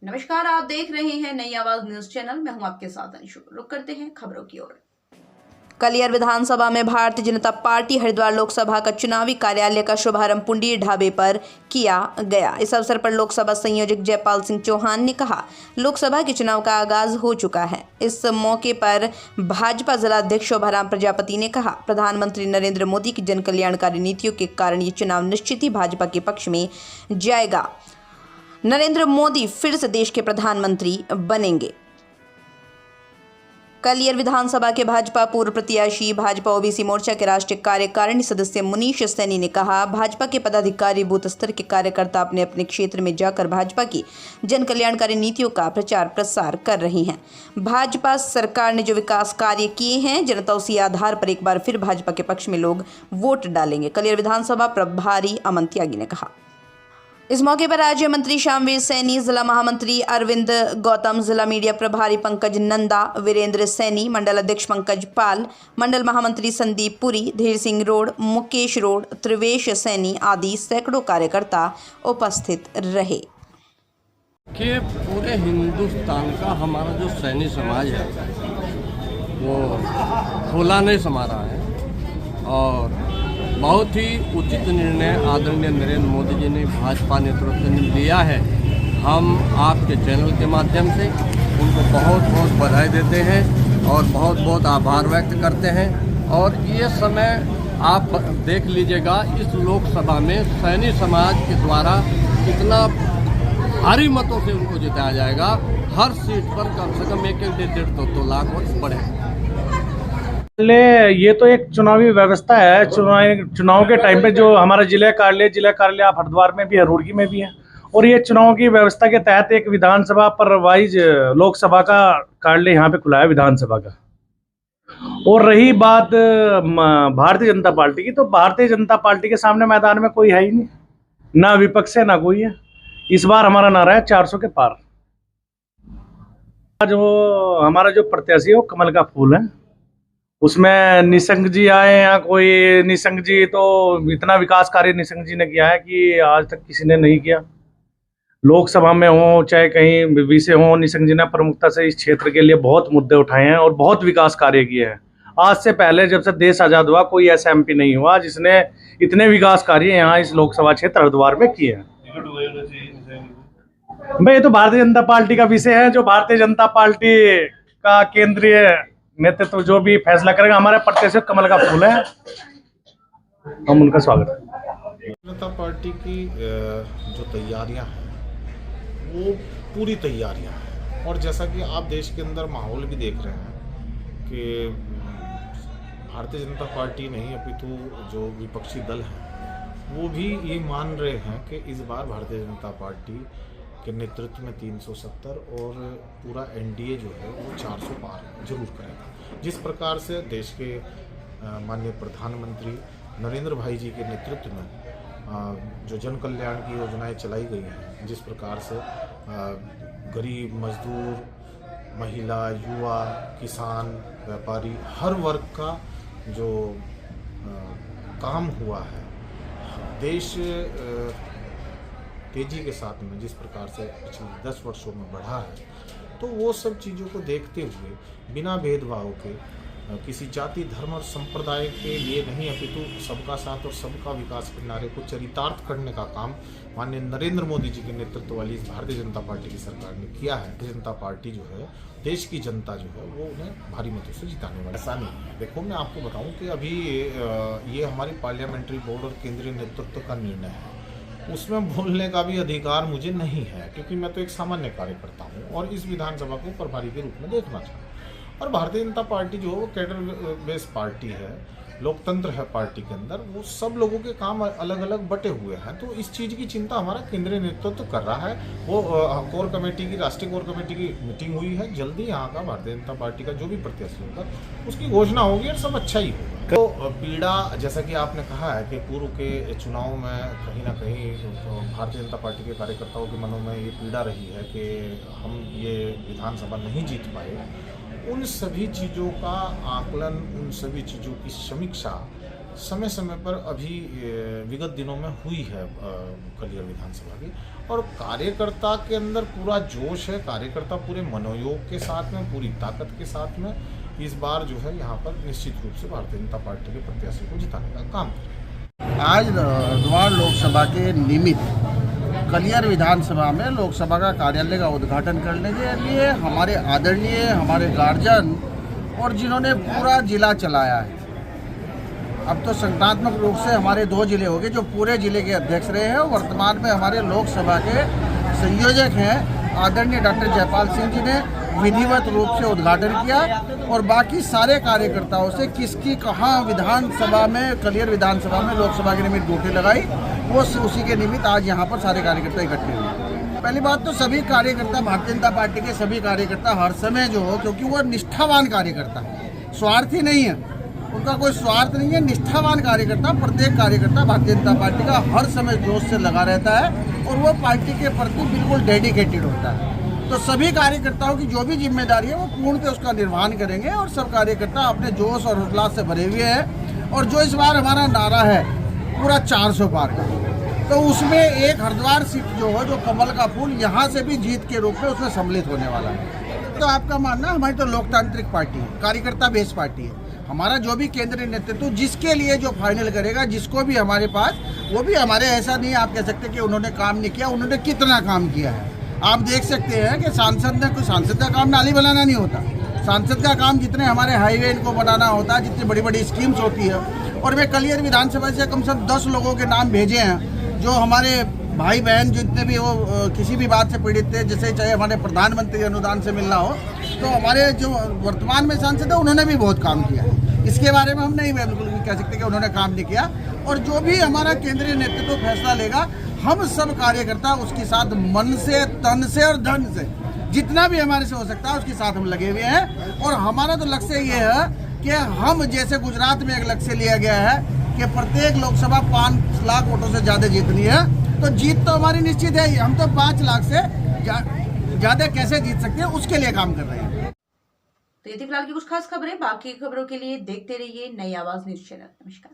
नमस्कार, आप देख रहे हैं नई आवाज न्यूज चैनल। मैं हूं आपके साथ अंशु। रुक करते हैं खबरों की ओर। कलियर विधानसभा में भारतीय जनता पार्टी हरिद्वार लोकसभा का चुनावी कार्यालय का शुभारंभ पुंडीर ढाबे पर किया गया। इस अवसर पर लोकसभा संयोजक जयपाल सिंह चौहान ने कहा, लोकसभा के चुनाव का आगाज हो चुका है। इस मौके पर भाजपा जिलाध्यक्ष शोभाराम प्रजापति ने कहा, प्रधानमंत्री नरेंद्र मोदी की जन कल्याणकारी नीतियों के कारण ये चुनाव निश्चित ही भाजपा के पक्ष में जाएगा। नरेंद्र मोदी फिर से देश के प्रधानमंत्री बनेंगे। कलियर विधानसभा के भाजपा पूर्व प्रत्याशी भाजपा ओबीसी मोर्चा के राष्ट्रीय कार्यकारिणी सदस्य मुनीश सैनी ने कहा, भाजपा के पदाधिकारी बूथ स्तर के कार्यकर्ता अपने अपने क्षेत्र में जाकर भाजपा की जन कल्याणकारी नीतियों का प्रचार प्रसार कर रही हैं। भाजपा सरकार ने जो विकास कार्य किए हैं, जनता उसी आधार पर एक बार फिर भाजपा के पक्ष में लोग वोट डालेंगे। कलियर विधानसभा प्रभारी अमन त्यागी ने कहा। इस मौके पर राज्य मंत्री श्यामवीर सैनी, जिला महामंत्री अरविंद गौतम, जिला मीडिया प्रभारी पंकज नंदा, वीरेंद्र सैनी, मंडल अध्यक्ष पंकज पाल, मंडल महामंत्री संदीप पुरी, धीर सिंह रोड, मुकेश रोड, त्रिवेश सैनी आदि सैकड़ों कार्यकर्ता उपस्थित रहे। कि पूरे हिंदुस्तान का हमारा जो सैनी समाज है वो खोला नहीं समा रहा है और बहुत ही उचित निर्णय आदरणीय नरेंद्र मोदी जी ने भाजपा नेतृत्व ने लिया है। हम आपके चैनल के माध्यम से उनको बहुत बहुत बधाई देते हैं और बहुत बहुत आभार व्यक्त करते हैं। और ये समय आप देख लीजिएगा, इस लोकसभा में सैनी समाज के द्वारा कितना भारी मतों से उनको जिताया जाएगा। हर सीट पर कम से कम 1-1.5-2 लाख वोट बढ़े। ये तो एक चुनावी व्यवस्था है। चुनाव के टाइम पे जो हमारा जिला कार्यालय आप हरिद्वार में भी है, रुड़की में भी है, और ये चुनाव की व्यवस्था के तहत एक विधानसभा पर वाइज लोकसभा का कार्यालय यहाँ पे खुला है विधानसभा का। और रही बात भारतीय जनता पार्टी की, तो भारतीय जनता पार्टी के सामने मैदान में कोई है ही नहीं, ना विपक्ष है ना कोई है। इस बार हमारा नारा है 400 के पार। जो हमारा जो प्रत्याशी है वो कमल का फूल है। उसमें निशंक जी आए या कोई, निशंक जी तो इतना विकास कार्य निशंक जी ने किया है कि आज तक किसी ने नहीं किया। लोकसभा में हो चाहे कहीं विषय हो, निशंक जी ने प्रमुखता से इस क्षेत्र के लिए बहुत मुद्दे उठाए हैं और बहुत विकास कार्य किए हैं। आज से पहले जब से देश आज़ाद हुआ कोई ऐसा एमपी नहीं हुआ जिसने इतने विकास कार्य यहाँ इस लोकसभा क्षेत्र हरिद्वार में किए हैं। भाई ये तो भारतीय जनता पार्टी का विषय है, जो भारतीय जनता पार्टी का केंद्रीय नेतृत्व जो भी फैसला करेगा। हमारे प्रत्याशी कमल का फूल है, हम उनका स्वागत है। जनता पार्टी की जो तैयारियां हैं वो पूरी तैयारियां हैं, और जैसा कि आप देश के अंदर माहौल भी देख रहे हैं कि भारतीय जनता पार्टी नहीं अपितु जो विपक्षी दल हैं वो भी ये मान रहे हैं कि इस बार भारतीय जनता पार्टी के नेतृत्व में 370 और पूरा एनडीए जो है वो 400 पार जरूर करेगा। जिस प्रकार से देश के माननीय प्रधानमंत्री नरेंद्र भाई जी के नेतृत्व में जो जन कल्याण की योजनाएं चलाई गई हैं, जिस प्रकार से गरीब, मजदूर, महिला, युवा, किसान, व्यापारी, हर वर्ग का जो काम हुआ है, देश तेजी के साथ में जिस प्रकार से पिछले 10 वर्षों में बढ़ा है, तो वो सब चीज़ों को देखते हुए बिना भेदभाव के किसी जाति, धर्म और संप्रदाय के लिए नहीं अपितु सबका साथ और सबका विकास के नारे को चरितार्थ करने का काम माननीय नरेंद्र मोदी जी के नेतृत्व वाली इस भारतीय जनता पार्टी की सरकार ने किया है। भारतीय जनता पार्टी जो है, देश की जनता जो है वो उन्हें भारी मतों से जिताने वाली। ऐसा नहीं है। देखो, मैं आपको बताऊं कि अभी ये हमारी पार्लियामेंट्री बोर्ड और केंद्रीय नेतृत्व का निर्णय है, उसमें बोलने का भी अधिकार मुझे नहीं है, क्योंकि मैं तो एक सामान्य कार्यकर्ता हूँ और इस विधानसभा को प्रभारी के रूप में देखना चाहता हूँ। और भारतीय जनता पार्टी जो है वो कैडर बेस्ड पार्टी है, लोकतंत्र है पार्टी के अंदर, वो सब लोगों के काम अलग अलग बटे हुए हैं। तो इस चीज़ की चिंता हमारा केंद्रीय नेतृत्व कर रहा है। वो कोर कमेटी की, राष्ट्रीय कोर कमेटी की मीटिंग हुई है, जल्दी यहाँ का भारतीय जनता पार्टी का जो भी प्रत्याशी होगा उसकी घोषणा होगी और सब अच्छा ही होगा। तो पीड़ा, जैसा कि आपने कहा है कि पूर्व के चुनाव में कहीं ना कहीं भारतीय जनता पार्टी के कार्यकर्ताओं के मनों में ये पीड़ा रही है कि हम ये विधानसभा नहीं जीत पाए। उन सभी चीज़ों का आकलन, उन सभी चीज़ों की समीक्षा समय समय पर अभी विगत दिनों में हुई है कलियर विधानसभा की। और कार्यकर्ता के अंदर पूरा जोश है, कार्यकर्ता पूरे मनोयोग के साथ में, पूरी ताकत के साथ में इस बार जो है यहाँ पर निश्चित रूप से भारतीय जनता पार्टी के प्रत्याशी को जिताने का काम करें। आज हरिद्वार लोकसभा के निमित्त कलियर विधानसभा में लोकसभा का कार्यालय का उद्घाटन करने के लिए हमारे आदरणीय, हमारे गार्जियन और जिन्होंने पूरा जिला चलाया है, अब तो संगठनात्मक रूप से हमारे 2 जिले हो गए जो पूरे जिले के अध्यक्ष रहे हैं। वर्तमान में हमारे लोकसभा के संयोजक हैं आदरणीय डॉक्टर जयपाल सिंह जी ने विधिवत रूप से उद्घाटन किया और बाकी सारे कार्यकर्ताओं से किसकी कहाँ विधानसभा में, कलियर विधानसभा में लोकसभा के निमित्त ड्यूटी लगाई, वो उसी के निमित्त आज यहाँ पर सारे कार्यकर्ता इकट्ठे हुए। पहली बात तो सभी कार्यकर्ता, भारतीय जनता पार्टी के सभी कार्यकर्ता हर समय जो हो, क्योंकि वो निष्ठावान कार्यकर्ता है, स्वार्थी नहीं है, उनका कोई स्वार्थ नहीं है, निष्ठावान कार्यकर्ता, प्रत्येक कार्यकर्ता भारतीय जनता पार्टी का हर समय जोश से लगा रहता है और वो पार्टी के प्रति बिल्कुल डेडिकेटेड होता है। तो सभी कार्यकर्ताओं की जो भी जिम्मेदारी है वो पूर्णतः उसका निर्वहन करेंगे और सब कार्यकर्ता अपने जोश और उल्लास से भरे हुए हैं। और जो इस बार हमारा नारा है पूरा 400 पार का, तो उसमें एक हरिद्वार सीट जो है, जो कमल का फूल, यहाँ से भी जीत के रूप में उसमें सम्मिलित होने वाला है। तो आपका मानना, हमारी तो लोकतांत्रिक पार्टी है, कार्यकर्ता बेस्ड पार्टी है। हमारा जो भी केंद्रीय नेतृत्व जिसके लिए जो फाइनल करेगा, जिसको भी हमारे पास, वो भी हमारे, ऐसा नहीं आप कह सकते कि उन्होंने काम नहीं किया, उन्होंने कितना काम किया है। आप देख सकते हैं कि सांसद का काम नाली बनाना नहीं होता, सांसद का काम जितने हमारे हाईवे इनको बनाना होता है, जितनी बड़ी बड़ी स्कीम्स होती है। और मैं कलियर विधानसभा से कम से कम 10 लोगों के नाम भेजे हैं जो हमारे भाई बहन जितने भी वो किसी भी बात से पीड़ित थे, जैसे चाहे हमारे प्रधानमंत्री अनुदान से मिलना हो, तो हमारे जो वर्तमान में सांसद है उन्होंने भी बहुत काम किया है। इसके बारे में हम नहीं बिल्कुल भी कह सकते कि उन्होंने काम नहीं किया। और जो भी हमारा केंद्रीय नेतृत्व फैसला लेगा, हम सब कार्यकर्ता उसके साथ मन से, तन से और धन से जितना भी हमारे से हो सकता है उसके साथ हम लगे हुए हैं। और हमारा तो लक्ष्य ये है कि हम, जैसे गुजरात में एक लक्ष्य लिया गया है कि प्रत्येक लोकसभा 5 लाख वोटों से ज़्यादा जीतनी है, तो जीत तो हमारी निश्चित है। हम तो 5 लाख से ज़्यादा कैसे जीत सकते हैं उसके लिए काम कर रहे हैं। तो ये थी फिलहाल की कुछ खास खबरें। बाकी खबरों के लिए देखते रहिए नई आवाज न्यूज चैनल। नमस्कार।